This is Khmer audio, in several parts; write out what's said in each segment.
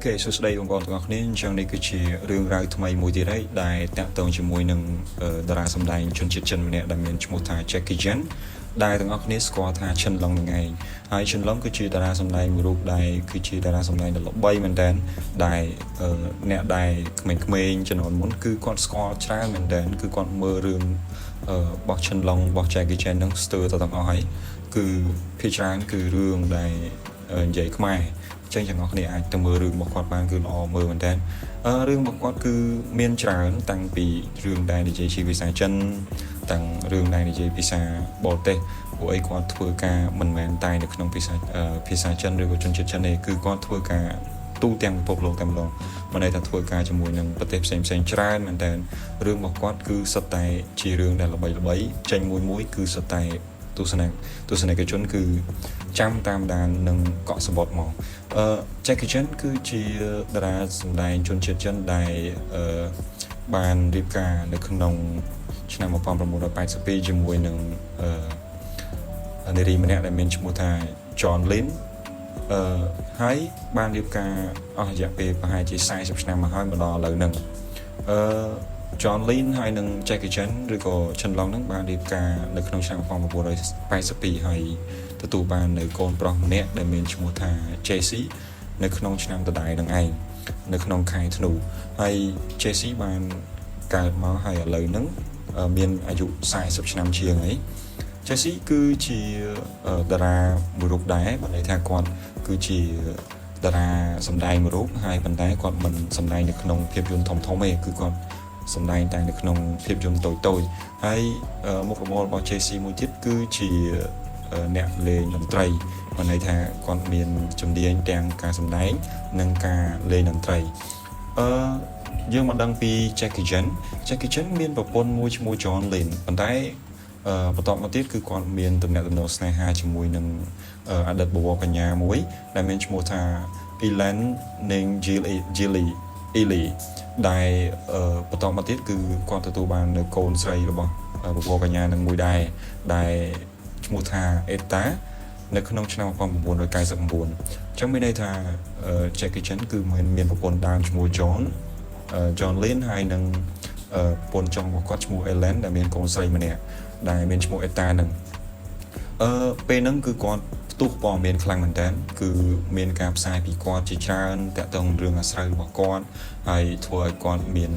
Ok, so today I'm going to talk about trong này cái chỉ riêng rau thay mùi thì đấy, đại tạo tông chỉ mùi nâng đà sầm đai chân chết chân này đam miền một thà Jackie Chan, đại từng óc nít qua thà chân lòng ngày, hai chân lòng cái chỉ đà sầm đai mùi ruột đại cái chỉ đà sầm đai là bay mình đen, đại nè đại mình chân hồn muốn cứ con score trái mình đen cứ con mơ riêng bọc chân lòng bọc Jackie Chan nâng stir tao tao nói cứ phía trái cứ riêng đại vậy không ai tranh chẳng ngọc này ai tầm mơ rừng một quạt ban cứ lo mơ mình đen rừng một quạt cứ miên tràn tăng bị rừng đài để chơi chỉ vì xài chân tăng rừng đài để chơi vì xài bỏ tê của ấy quạt thưa ca mình mền tay được không vì xài chân rồi của chân chân này cứ quạt thưa ca tu tiền bộc lộ tầm lòng mà này ta thưa ca cho mùi nâng bật tép xem tràn mình đen rừng một quạt cứ sập tay chỉ rừng đài là bảy tranh mũi cứ sập tay tu sân này cái chốn cứ trăm tam đàn nâng cọ sập bọt mỏ Jackie Chan cứ chỉ đà đài chốn chết chân đài bàn điệp ca được khung đồng cho nên một phòngประมูลไปสปีจมวยหนึ่งในรีมันเนี่ยได้เป็นชมูทาจอห์นลินให้บ้านเรียบกาอยากไปประหารจีไซส์สุดน้ำมาให้มาดอเลยหนึ่งจอห์นลินให้หนึ่งแจ็คกี้ชันหรือก็ฉันลองนั่งบ้านเรียบกาในขนมช่างฟองมาบัวเลยไปสปีให้ตัวบ้านในโกนปลอกเนี่ยได้เป็นชมูทาเจซี่ในขนมช่างตะไดดังไอในขนมไข่ธนูให้เจซี่บ้านการมาให้เลยหนึ่งមានអាយុ40ឆ្នាំជាងអី Jesse គឺជាតារាមួយរូបដែរបើន័យថាគាត់គឺជាតារាសម្ដែងមួយរូបហើយប៉ុន្តែគាត់មិនសម្ដែងនៅក្នុងភាពយន្តធំទេគឺគាត់សម្ដែងតែនៅក្នុងភាពយន្តតូចហើយមុខរបររបស់ Jesse មួយទៀតគឺជាអ្នកលេងតន្ត្រីបើន័យថាគាត់មានជំនាញទាំងការសម្ដែងនិងការលេងតន្ត្រីយើងមកដឹងពី Jackie Chan មានប្រពន្ធមួយឈ្មោះ John Lin ប៉ុន្តែបន្តមកទៀតគឺគាត់មានទំនាក់ទំនងស្នេហាជាមួយនឹងអតីតបវរកញ្ញាមួយដែលមានឈ្មោះថា Ellen និង Gilly ដែលបន្តមកទៀតគឺគាត់ទទួលបាននៅកូនស្រីរបស់បវរកញ្ញានឹងមួយដែរដែលឈ្មោះថា Eta នៅក្នុងឆ្នាំ1999អញ្ចឹងមានន័យថា Jackie Chan គឺមានប្រពន្ធដើមឈ្មោះ John Lin ហើយនឹងប្រពន្ធចុងរបស់គាត់ឈ្មោះ Ellen ដែលមានកូនស្រីម្នាក់ដែលមានឈ្មោះ Eta នឹងពេលហ្នឹងគឺគាត់ផ្ទុះព័ត៌មានខ្លាំងមែនតើគឺមានការផ្សាយពីគាត់ជាច្រើនតាក់ទងរឿងអាស្រូវរបស់គាត់ហើយធ្វើឲ្យគាត់មាន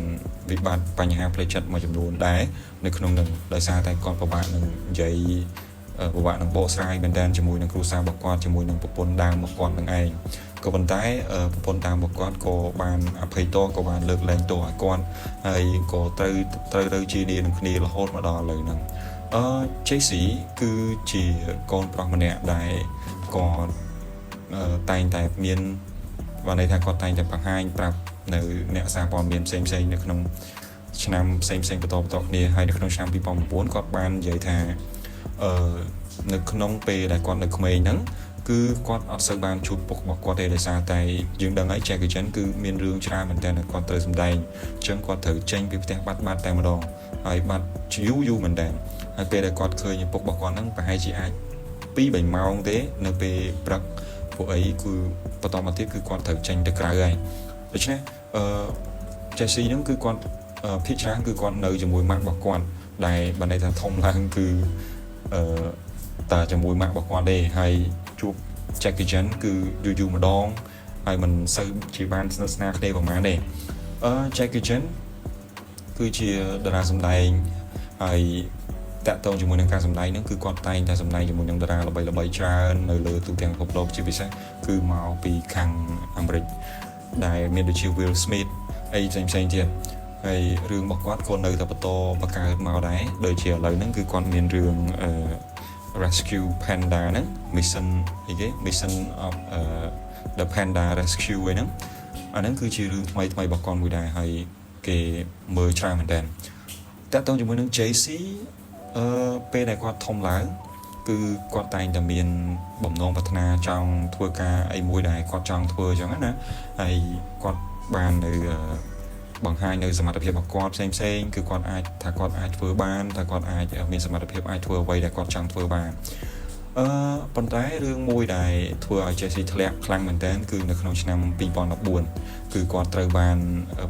វិបត្តិបញ្ហាផ្លូវចិត្តមួយចំនួនដែរនៅក្នុងនឹងដោយសារតែគាត់ពិបាកនឹងនិយាយពិបាកនឹងបកស្រាយមែនតើជាមួយនឹងគ្រួសាររបស់គាត់ជាមួយនឹងប្រពន្ធដើមរបស់គាត់នឹងឯងក៏ប៉ុន្តែប្រពន្ធដើមរបស់គាត់ក៏បានអភ័យទោសក៏បានលើកលែងទោសឲ្យគាត់ហើយក៏ត្រូវជាឌីនឹងគ្នារហូតមកដល់ឥឡូវហ្នឹងJesse គឺជាកូនប្រុសម្នាក់ដែលគាត់តែងតែមានបានន័យថាគាត់តែងតែបង្ហាញប្រាប់នៅអ្នកសារព័ត៌មានផ្សេងៗនៅក្នុងឆ្នាំផ្សេងៗបន្តគ្នាហើយនៅក្នុងឆ្នាំ2009គាត់បាននិយាយថានៅក្នុងពេលដែលគាត់នៅក្មេងហ្នឹងគឺគាត់អត់សូវបានជួបពុករបស់គាត់ទេដោយសារតែយើងដឹងហើយ Jackie Chan គឺមានរឿងច្រើនមែនតើគាត់ត្រូវសម្ដែងអញ្ចឹងគាត់ត្រូវចេញពីផ្ទះបាត់តែម្ដងហើយបាត់យូរមែនតើហើយពេលដែលគាត់ឃើញពុករបស់គាត់ហ្នឹងប្រហែលជាអាច2-3ម៉ោងទេនៅពេលព្រឹកពួកអីគឺបន្តមកទៀតគឺគាត់ត្រូវចេញទៅក្រៅហើយដូច្នេះJesse ហ្នឹងគឺគាត់ភាគច្រើនគឺគាត់នៅជាមួយម៉ាក់របស់គាត់ដែលបានន័យថាធំឡើងគឺតែជាមួយម៉ាក់របស់គាត់ទេហើយជួប Jackie Chan គឺយូរម្ដងហើយមិនសូវជាបានស្និទ្ធស្នាលគ្នាប្រហែលទេJackie Chan គឺជាតារាសម្ដែងហើយតាក់ទងជាមួយនឹងការសម្ដែងហ្នឹងគឺគាត់តែងតែសម្ដែងជាមួយនឹងតារាល្បីៗច្រើននៅលើទូទាំងពិភពលោកជាពិសេសគឺមកពីខាងអាមេរិកដែលមានដូចជា Will Smith អីផ្សេងទៀតហើយរឿងរបស់គាត់ក៏នៅតែបន្តបង្កើតមកដែរដូចជាឥឡូវហ្នឹងគឺគាត់មានរឿងRescue Panda ហ្នឹង Mission of the Panda Rescue ហ្នឹងអាហ្នឹងគឺជារឿងថ្មីរបស់គាត់មួយដែរហើយគេមើលច្រើនមែនតើតាក់ទងជាមួយនឹង Jesse ពេលដែលគាត់ធំឡើងគឺគាត់តែងតែមានបំណងប្រាថ្នាចង់ធ្វើការអីមួយដែលគាត់ចង់ធ្វើអញ្ចឹងណាហើយគាត់បាននៅបង្ហាញនៅសមត្ថភាពរបស់គាត់ផ្សេងគឺគាត់អាចធ្វើបានថាគាត់អាចមានសមត្ថភាពអាចធ្វើអ្វីដែលគាត់ចង់ធ្វើបាន ប៉ុន្តែរឿងមួយដែលធ្វើឲ្យ Chelsea ធ្លាក់ខ្លាំងមែនទែនគឺនៅក្នុងឆ្នាំ2014គឺគាត់ត្រូវបាន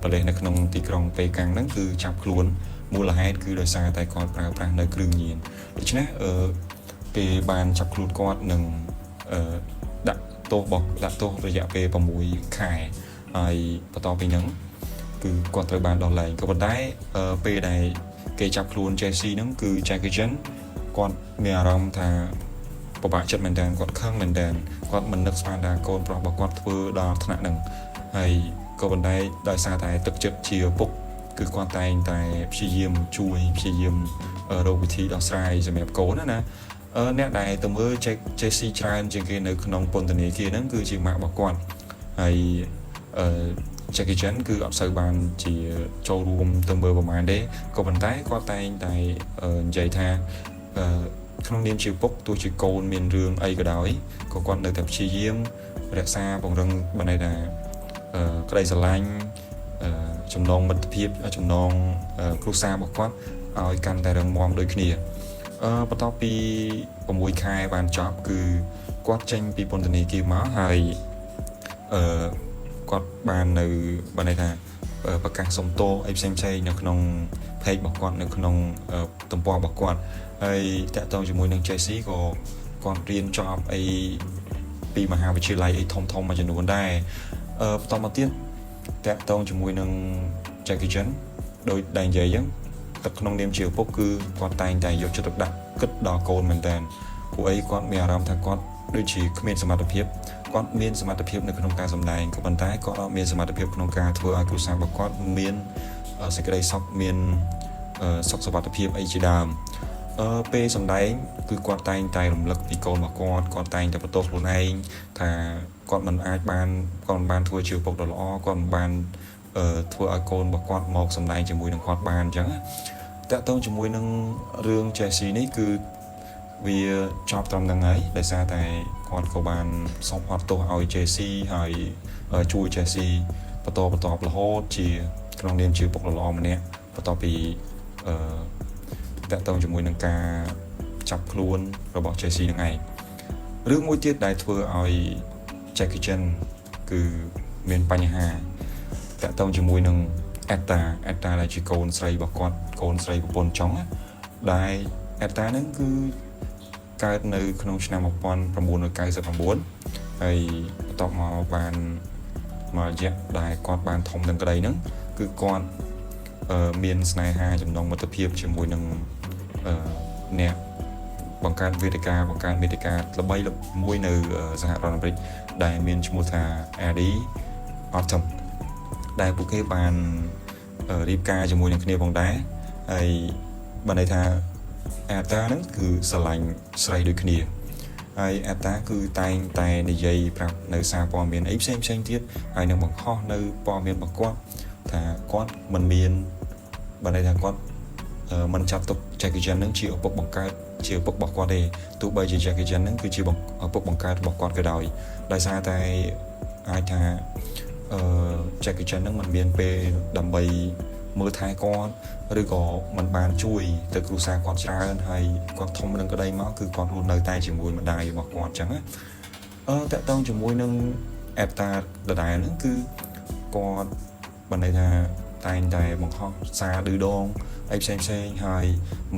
ប្រទេសនៅក្នុងទីក្រុងប៉េកាំងហ្នឹងគឺចាប់ខ្លួនមូលហេតុគឺដោយសារតែគាត់ប្រើប្រាស់នៅគ្រឿងញៀនដូច្នេះគេបានចាប់ខ្លួនគាត់នឹងដាក់ទោសរយៈពេល6ខែហើយបន្ទាប់ពីហ្នឹងគឺគាត់ត្រូវបានដោះលែងក៏ប៉ុន្តែពេលដែលគេចាប់ខ្លួន Chelsea ហ្នឹងគឺ Jackie Chan គាត់មានអារម្មណ៍ថាពិបាកចិត្តមែនតើគាត់ខឹងមែនតើគាត់មិននឹកស្មានថាកូនប្រុសរបស់គាត់ធ្វើដល់ថ្នាក់ហ្នឹងហើយក៏ប៉ុន្តែដោយសារតែទឹកចិត្តជាឪពុកគឺគាត់តែងតែព្យាយាមជួយព្យាយាមរកវិធីដោះស្រាយសម្រាប់កូនណាអ្នកដែលទៅមើល Chelsea ច្រើនជាងគេនៅក្នុងពន្ធនាគារហ្នឹងគឺជាម៉ាក់របស់គាត់ហើយJackie Chan គឺអត់សូវបានជាចូលរួមទៅមើលប្រហែលទេក៏ប៉ុន្តែគាត់តែងតែនិយាយថាក្នុងនាមជាពុកទោះជាកូនមានរឿងអីក៏ដោយក៏គាត់នៅតែព្យាយាមរក្សាពង្រឹងបានន័យថាក្តីស្រឡាញ់ចំណងមិត្តភាពចំណងគ្រួសាររបស់គាត់ឲ្យកាន់តែរឹងមាំដូចគ្នាបន្ទាប់ពី6ខែបានចប់គឺគាត់ចេញពីពន្ធនាគារមកហើយគាត់បាននៅបានន័យថាប្រកាសសុំទោសអីផ្សេងៗនៅក្នុង page របស់គាត់នៅក្នុងទំព័ររបស់គាត់ហើយតាក់ទងជាមួយនឹង Chelsea ក៏គាត់រៀនចប់អីពីមហាវិទ្យាល័យអីធំៗមួយចំនួនដែរបន្តមកទៀតតាក់ទងជាមួយនឹង Jackie Chan ដោយដែលនិយាយអញ្ចឹងទឹកក្នុងនាមជាឪពុកគឺគាត់តែងតែយកចិត្តទុកដាក់គិតដល់កូនមែនតើពួកអីគាត់មានអារម្មណ៍ថាគាត់ដូចជាគ្មានសមត្ថភាពគាត់មានសមត្ថភាពនៅក្នុងការសម្ដែងក៏ប៉ុន្តែគាត់អត់មានសមត្ថភាពក្នុងការធ្វើឲ្យគ្រួសាររបស់គាត់មានសេចក្តីសុខមានសុខសុវត្ថិភាពអីជាដើមពេលសម្ដែងគឺគាត់តែងតែរំលឹកពីកូនរបស់គាត់តែងតែបន្ទោសខ្លួនឯងថាគាត់មិនបានធ្វើជាឪពុកដ៏ល្អគាត់មិនបានធ្វើឲ្យកូនរបស់គាត់មកសម្ដែងជាមួយនឹងគាត់បានអញ្ចឹងតាក់ទងជាមួយនឹងរឿង Chelsea នេះគឺវាចប់ត្រឹមហ្នឹងហើយដោយសារតែគាត់ក៏បានសុំអត់ទោសឲ្យ Chelsea ហើយជួយ Chelsea បន្តរហូតជាក្នុងនាមជាពុកល្អម្នាក់បន្ទាប់ពីតាក់ទងជាមួយនឹងការចាប់ខ្លួនរបស់ Chelsea ហ្នឹងឯងរឿងមួយទៀតដែលធ្វើឲ្យ Jackie Chan គឺមានបញ្ហាតាក់ទងជាមួយនឹង Etta ដែលជាកូនស្រីរបស់គាត់កូនស្រីប្រពន្ធចុងដែល Etta ហ្នឹងគឺកើតនៅក្នុងឆ្នាំ1999ហើយបន្ទាប់មកបានមករយៈដែលគាត់បានធំទាំងក្តីហ្នឹងគឺគាត់មានស្នេហាចំណងមិត្តភាពជាមួយនឹងអ្នកបង្កើតវេទិកាល្បីមួយនៅសហរដ្ឋអាមេរិកដែលមានឈ្មោះថា Eddie Autumn ដែលពួកគេបានរៀបការជាមួយនឹងគ្នាផងដែរហើយបានន័យថា Etta ហ្នឹងគឺស្រឡាញ់ស្រីដូចគ្នាហើយ Etta គឺតែងតែនិយាយប្រាប់នៅសារព័ត៌មានអីផ្សេងទៀតហើយនឹងបង្ហោះនៅព័ត៌មានរបស់គាត់ថាគាត់មិនមានបានន័យថាគាត់មិនចាត់ទុក Jackie Chan នឹងជាឪពុកបង្កើតជាឪពុករបស់គាត់ទេទោះបីជា Jackie Chan នឹងគឺជាឪពុកបង្កើតរបស់គាត់ក៏ដោយសារតែអាចថាJackie Chan នឹងមិនមានពេលដើម្បីមើលថែគាត់ឬក៏មិនបានជួយទៅគ្រួសារគាត់ច្រើនហើយគាត់ធំនឹងក្តីមកគឺគាត់រស់នៅតែជាមួយម្ដាយរបស់គាត់អញ្ចឹងតាក់ទងជាមួយនឹង Etta ដដែលហ្នឹងគឺគាត់បានន័យថាតែងតែបង្ហោះសារឌឺដងអីផ្សេងហើយ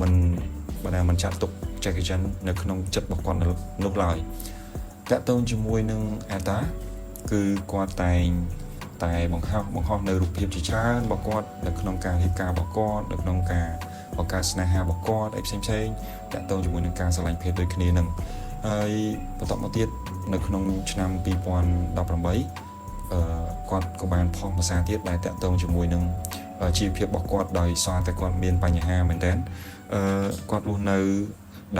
មិនចាត់ទុក Jackie Chan នៅក្នុងចិត្តរបស់គាត់នោះឡើយតាក់ទងជាមួយនឹង Etta គឺគាត់តែងតែបង្ហោះនៅរូបភាពជាច្រើនរបស់គាត់នៅក្នុងការរៀបការរបស់គាត់នៅក្នុងការបង្កើតស្នេហារបស់គាត់អីផ្សេងតាក់ទងជាមួយនឹងការស្រឡាញ់ភេទដូចគ្នានឹងហើយបន្តមកទៀតនៅក្នុងឆ្នាំ2018គាត់ក៏បានផុសភាសាទៀតដែលតាក់ទងជាមួយនឹងជីវភាពរបស់គាត់ដោយសារតែគាត់មានបញ្ហាមែនទែនគាត់រស់នៅ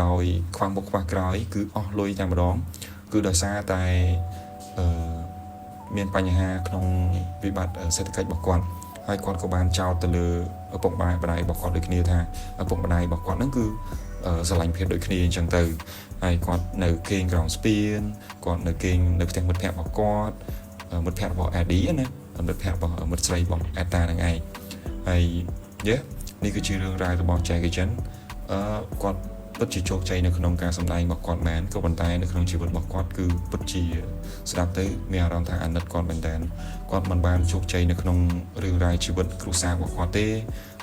ដោយខ្វះមុខខ្វះក្រោយគឺអស់លុយតែម្ដងគឺដោយសារតែមានបញ្ហាក្នុងវិបត្តិសេដ្ឋកិច្ចរបស់គាត់ហើយគាត់ក៏បានចោទទៅលើឪពុកម្ដាយរបស់គាត់ដូចគ្នាថាឪពុកម្ដាយរបស់គាត់ហ្នឹងគឺស្រឡាញ់ភេទដូចគ្នាអញ្ចឹងទៅហើយគាត់នៅគេងក្រោមស្ពានគាត់នៅគេងនៅផ្ទះមិត្តភក្តិរបស់គាត់មិត្តភក្តិរបស់ Eddie ណាមិត្តភក្តិរបស់មិត្តស្រីរបស់ Etta ហ្នឹងឯងហើយនេះគឺជារឿងរ៉ាវរបស់ Jackie Chan គាត់ ពិតជាជោគជ័យនៅក្នុងការសម្ដែងរបស់គាត់មែនក៏ប៉ុន្តែនៅក្នុងជីវិតរបស់គាត់គឺពិតជាស្ដាប់ទៅមានអារម្មណ៍ថាអាណិតគាត់មែនតើគាត់មិនបានជោគជ័យនៅក្នុងរឿងរ៉ាវជីវិតគ្រួសាររបស់គាត់ទេ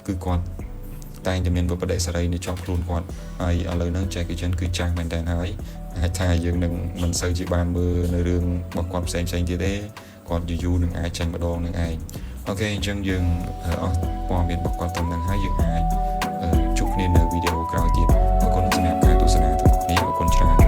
គឺគាត់តែងតែមានបដិសេរីនៅជាប់ខ្លួនគាត់ហើយឥឡូវហ្នឹង Jackie Chan គឺចាស់មែនតើហើយអាចថាយើងនឹងមិនសូវជាបានមើលនៅរឿងរបស់គាត់ផ្សេងៗទៀតទេគាត់យូរនឹងអាចចាញ់ម្ដងនឹងឯងអូខេអញ្ចឹងយើងអស់ព័ត៌មានរបស់គាត់ត្រឹមហ្នឹងហើយយើងអាចជួបគ្នានៅវីដេអូក្រោយទៀតអរគុណសម្រាប់ការទស្សនាទាំងអស់គ្នាអរគុណច្រើន